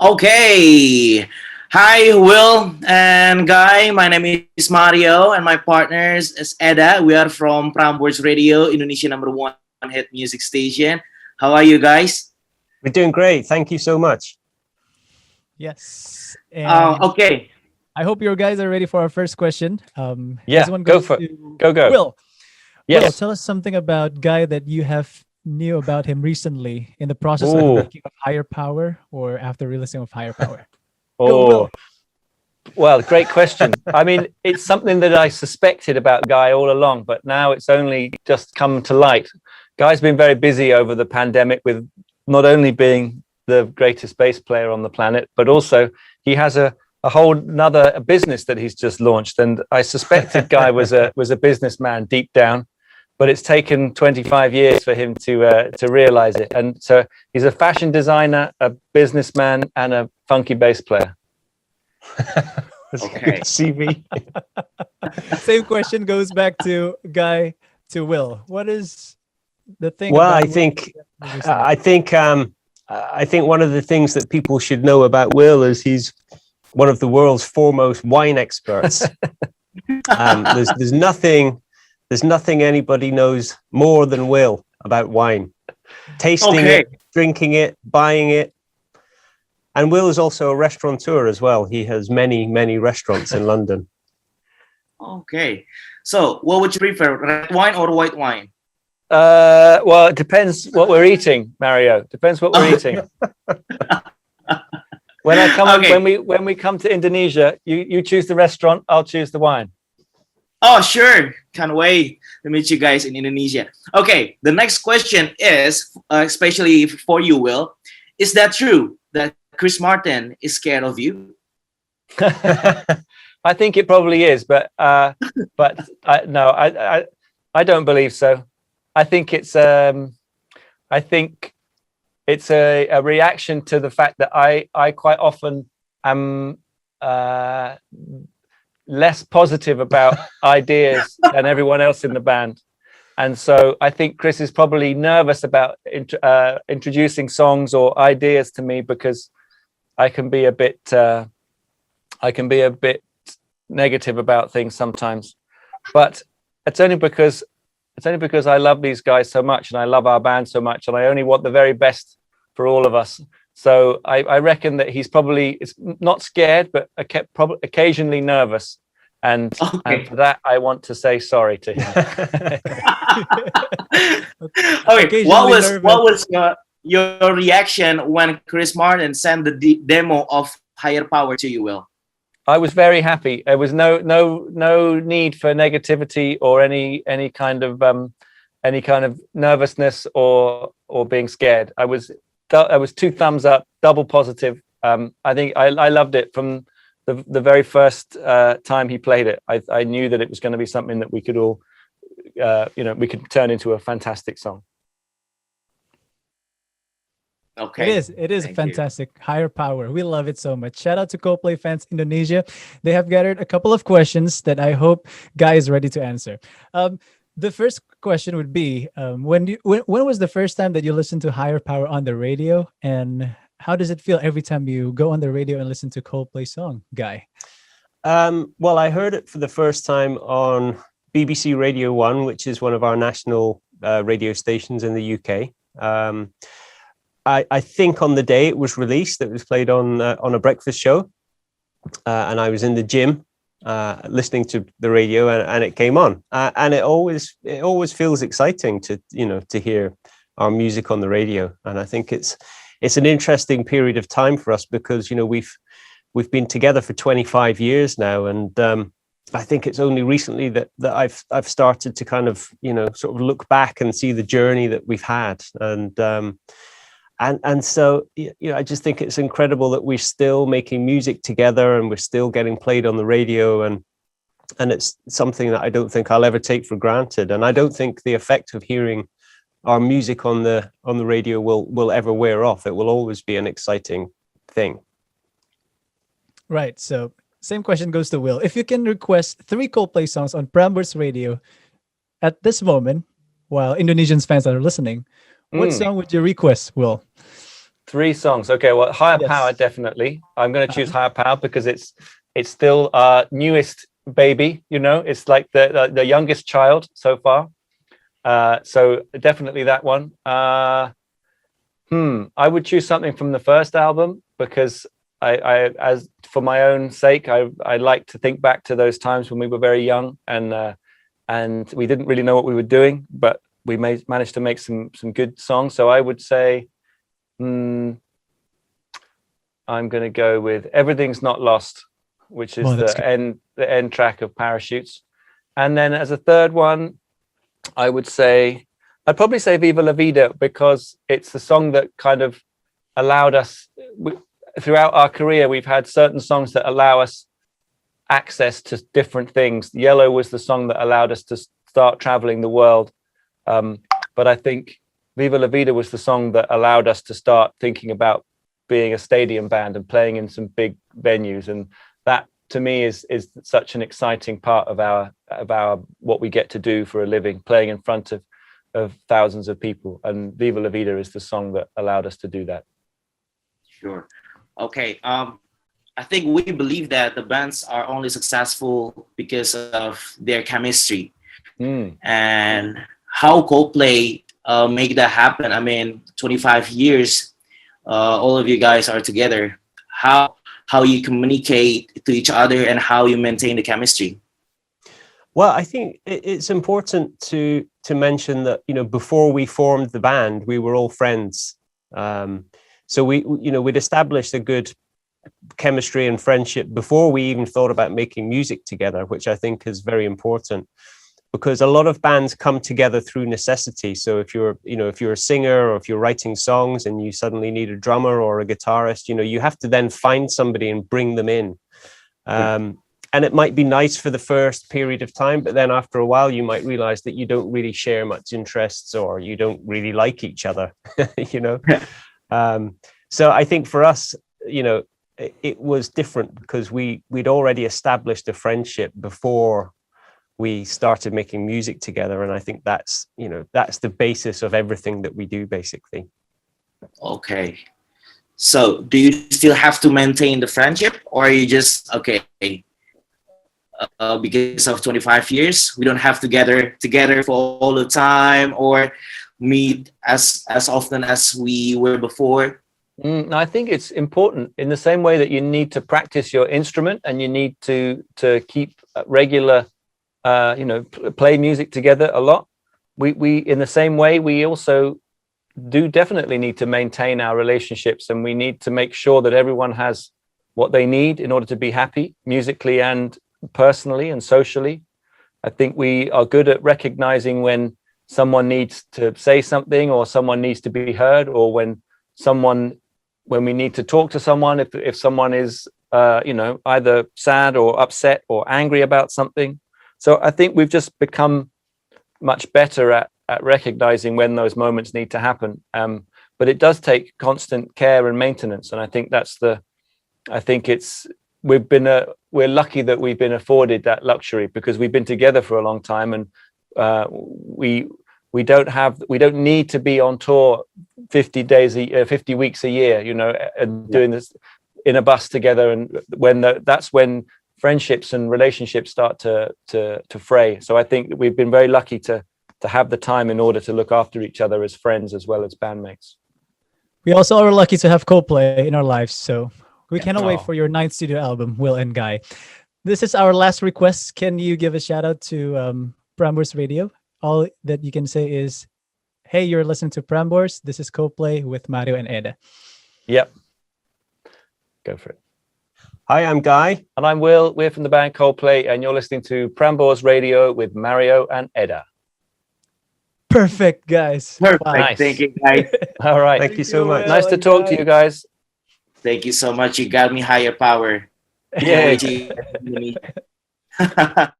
Okay. Hi, Will and Guy. My name is Mario, and my partners is Eda. We are from Prambors Radio, Indonesia number one hit music station. How are you guys? We're doing great. Thank you so much. Yes. And Okay. I hope you guys are ready for our first question. This Yeah, one go goes for it. to Go. Will. Will, Yes. tell us something about Guy that you have knew about him recently in the process of Ooh. making of Higher Power or after releasing of Higher Power. Go, Oh, Will. well, great question. I mean, it's something that I suspected about Guy all along, but now it's only just come to light. Guy's been very busy over the pandemic with not only being the greatest bass player on the planet, but also he has a whole another business that he's just launched. And I suspected Guy was a businessman deep down, but it's taken 25 years for him to realize it. And so he's a fashion designer, a businessman, and a funky bass player. That's a Okay. good CV. Same question goes back to Guy to Will. What is the thing Well, about I Will think, that you say? I think one of the things that people should know about Will is he's one of the world's foremost wine experts. There's nothing anybody knows more than Will about wine. Tasting Okay. it, drinking it, buying it. And Will is also a restaurateur as well. He has many restaurants in London. Okay. So, what would you prefer, red wine or white wine? Well, it depends what we're eating, Mario. Depends what we're eating. Okay. When we come to Indonesia, you choose the restaurant, I'll choose the wine. Oh, sure. Can't wait to meet you guys in Indonesia. Okay. The next question is, especially for you, Will, is that true that Chris Martin is scared of you? I think it probably is, but no, I don't believe so. I think it's a reaction to the fact that I quite often am less positive about ideas than everyone else in the band. And so I think Chris is probably nervous about introducing songs or ideas to me because I can be a bit negative about things sometimes. But it's only because I love these guys so much and I love our band so much and I only want the very best for all of us. So I reckon that he's probably not scared, but occasionally nervous. And for that, I want to say sorry to him. Okay. What Occasionally was nervous. what was your reaction when Chris Martin sent the demo of Higher Power to you, Will? I was very happy. There was no need for negativity or any kind of nervousness or being scared. I was 2 thumbs up, double positive. I think I loved it from the very first time he played it. I knew that it was going to be something that we could all, we could turn into a fantastic song. Okay. It is Thank you. fantastic. Higher Power. We love it so much. Shout out to Coldplay fans Indonesia. They have gathered a couple of questions that I hope Guy is ready to answer. The first question would be, when was the first time that you listened to Higher Power on the radio, and how does it feel every time you go on the radio and listen to Coldplay song, Guy? Well, I heard it for the first time on BBC Radio 1, which is one of our national radio stations in the UK. I think on the day it was released, it was played on a breakfast show, and I was in the gym listening to the radio, and it came on, and it always feels exciting to hear our music on the radio, and I think it's an interesting period of time for us because we've been together for 25 years now, and I think it's only recently that I've started to kind of sort of look back and see the journey that we've had, and so I just think it's incredible that we're still making music together and we're still getting played on the radio, and it's something that I don't think I'll ever take for granted, and I don't think the effect of hearing our music on the radio will ever wear off. It will always be an exciting thing. Right. So same question goes to Will. If you can request 3 Coldplay songs on Prambors Radio at this moment, while Indonesian fans are listening, what song would you request, Will? 3 songs. Okay, well, Higher Yes. Power, definitely. I'm going to choose Higher Power because it's still our newest baby. You know, it's like the youngest child so far. So definitely that one. I would choose something from the first album because I as for my own sake, I like to think back to those times when we were very young and we didn't really know what we were doing, but we managed to make some good songs. So I would say, I'm going to go with Everything's Not Lost, which is the end track of Parachutes. And then as a third one, I'd probably say Viva La Vida, because it's the song that kind of allowed us, throughout our career, we've had certain songs that allow us access to different things. Yellow was the song that allowed us to start traveling the world. But I think Viva La Vida was the song that allowed us to start thinking about being a stadium band and playing in some big venues. And that, to me, is such an exciting part of our what we get to do for a living, playing in front of thousands of people. And Viva La Vida is the song that allowed us to do that. Sure. Okay. I think we believe that the bands are only successful because of their chemistry. And how Coldplay make that happen. I mean, 25 years, all of you guys are together. How you communicate to each other and how you maintain the chemistry? Well, I think it's important to mention that, you know, before we formed the band, we were all friends. So we'd established a good chemistry and friendship before we even thought about making music together, which I think is very important, because a lot of bands come together through necessity. So if you're a singer, or if you're writing songs and you suddenly need a drummer or a guitarist, you know, you have to then find somebody and bring them in. And it might be nice for the first period of time, but then after a while, you might realize that you don't really share much interests, or you don't really like each other, you know? So I think for us, you know, it was different because we'd already established a friendship before we started making music together. And I think that's the basis of everything that we do, basically. Okay. So do you still have to maintain the friendship, or are you just, okay, because of 25 years, we don't have to gather together for all the time or meet as often as we were before? I think it's important in the same way that you need to practice your instrument and you need to keep regular, play music together a lot. We in the same way, we also do definitely need to maintain our relationships, and we need to make sure that everyone has what they need in order to be happy musically and personally and socially. I think we are good at recognizing when someone needs to say something, or someone needs to be heard, or when we need to talk to someone, if someone is either sad or upset or angry about something. So I think we've just become much better at recognizing when those moments need to happen. But it does take constant care and maintenance, and I think we're lucky that we've been afforded that luxury, because we've been together for a long time, and we don't need to be on tour 50 weeks a year, you know, and doing this in a bus together. And that's when friendships and relationships start to fray. So I think we've been very lucky to have the time in order to look after each other as friends as well as bandmates. We also are lucky to have Coldplay in our lives, so we cannot wait for your 9th studio album, Will and Guy. This is our last request. Can you give a shout out to Prambors Radio? All that you can say is, hey, you're listening to Prambors. This is Coldplay with Mario and Eda. Yep. Go for it. Hi, I'm Guy. And I'm Will. We're from the band Coldplay, and you're listening to Prambors Radio with Mario and Eda. Perfect, guys. Perfect. Wow. Nice. Thank you, guys. All right. Thank you so much. Nice to talk to you guys. Thank you so much. You got me higher power. Yeah. Yeah.